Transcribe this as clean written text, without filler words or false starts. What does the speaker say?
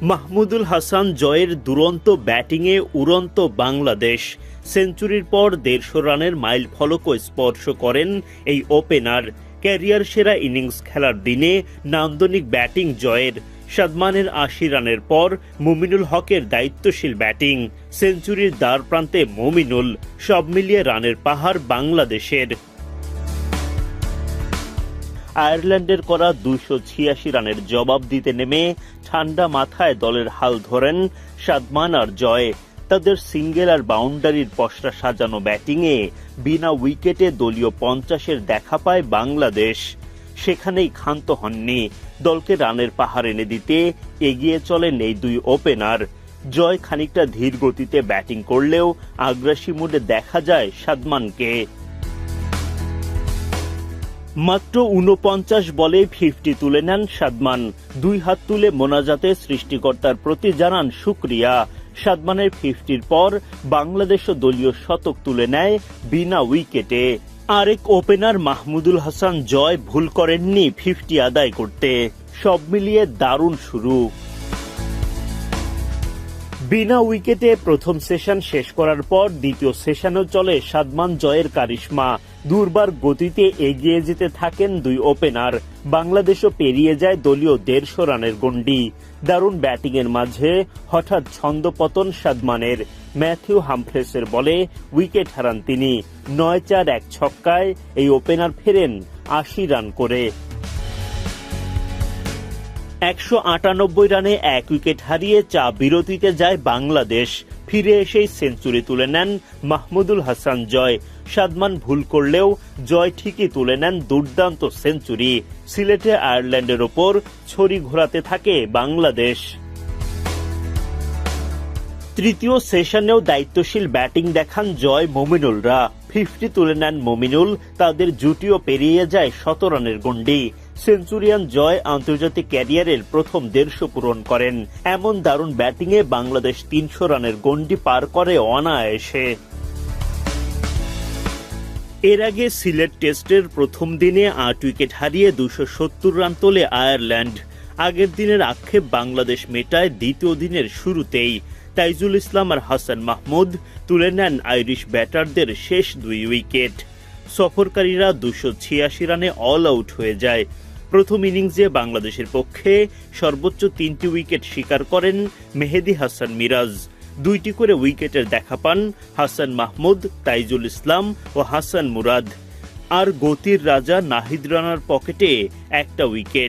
মাহমুদুল হাসান জয়ের দুরন্ত ব্যাটিংয়ে উড়ন্ত বাংলাদেশ। সেঞ্চুরির পর ১৫০ রানের মাইল ফলকও স্পর্শ করেন এই ওপেনার। ক্যারিয়ার সেরা ইনিংস খেলার দিনে নান্দনিক ব্যাটিং জয়ের। সাদমানের ৮০ রানের পর মুমিনুল হকের দায়িত্বশীল ব্যাটিং। সেঞ্চুরির দ্বার প্রান্তে মুমিনুল। সব মিলিয়ে রানের পাহাড় বাংলাদেশের। আয়ারল্যান্ডের করা ২৮৬ রানের জবাব দিতে নেমে ঠান্ডা মাথায় দলের হাল ধরেন সাদমান আর জয়। তাদের সিঙ্গেল আর বাউন্ডারির পসরা সাজানো ব্যাটিংয়ে বিনা উইকেটে দলীয় ৫০-এর দেখা পায় বাংলাদেশ। সেখানেই ক্ষান্ত হননি। দলকে রানের পাহাড় এনে দিতে এগিয়ে চলেন এই দুই ওপেনার। জয় খানিকটা ধীর গতিতে ব্যাটিং করলেও আগ্রাসী মুডে দেখা যায় সাদমানকে। মাত্র ৪৯ বলে ৫০ তুলে নেন সাদমান। ২ হাত তুলে মোনাজাতে সৃষ্টিকর্তার প্রতি জানান শুকরিয়া। সাদমানের ৫০-র পর বাংলাদেশও দলীয় শতক তুলে নেয় বিনা উইকেটে। আরেক ওপেনার মাহমুদুল হাসান জয় ভুল করেননি ৫০ আদায় করতে। সব মিলিয়ে দারুণ শুরু। বিনা উইকেটে প্রথম সেশন শেষ করার পর দ্বিতীয় সেশনেও চলে সাদমান জয়ের কারিশমা। দুর্বার গতিতে এগিয়ে যেতে থাকেন দুই ওপেনার। বাংলাদেশও পেরিয়ে যায় দলীয় ১৫০ রানের গণ্ডি। দারুণ ব্যাটিংয়ের মাঝে হঠাৎ ছন্দপতন সাদমানের। ম্যাথিউ হামফ্রেসের বলে উইকেট হারান তিনি। ৯-৪ এক ছক্কায় এই ওপেনার ফেরেন ৮০ রান করে। ১৯৮ রানে ১ উইকেট হারিয়ে বিরতিতে যায় বাংলাদেশ। ফিরে এসেই সেঞ্চুরি তুলে নেন মাহমুদুল হাসান জয়। সাদমান ভুল করলেও জয় ঠিকই তুলে নেন দুর্দান্ত সেঞ্চুরি। সিলেটে আয়ারল্যান্ডের ওপর ছড়ি ঘোরাতে থাকে বাংলাদেশ। তৃতীয় সেশনেও দায়িত্বশীল ব্যাটিং দেখান জয় মুমিনুলরা। ৫০ তুলে নেন মুমিনুল। তাদের জুটিও পেরিয়ে যায় ১৭ রানের গণ্ডি। সেঞ্চুরিয়ান জয় আন্তর্জাতিক ক্যারিয়ারের প্রথম ১৫০ পূরণ করেন। এমন দারুণ ব্যাটিংয়ে বাংলাদেশ ৩০০ রানের গণ্ডি পার করে অনায়াসে। এর আগে সিলেট টেস্টের প্রথম দিনে ৮ উইকেট হারিয়ে ২৭০ রান তোলে আয়ারল্যান্ড। আগের দিনের আক্ষেপ বাংলাদেশ মেটায় দ্বিতীয় দিনের শুরুতেই। তাইজুল ইসলাম আর হাসান মাহমুদ তুলে নেন আইরিশ ব্যাটারদের শেষ ২ উইকেট। সফরকারীরা ২৮৬ রানে অল আউট হয়ে যায়। প্রথম ইনিংসে বাংলাদেশের পক্ষে সর্বোচ্চ ৩টি উইকেট শিকার করেন মেহেদী হাসান মিরাজ। ২টি করে উইকেটের দেখা পান হাসান মাহমুদ, তাইজুল ইসলাম ও হাসান মুরাদ। আর গতির রাজা নাহিদ রানার পকেটে একটা উইকেট।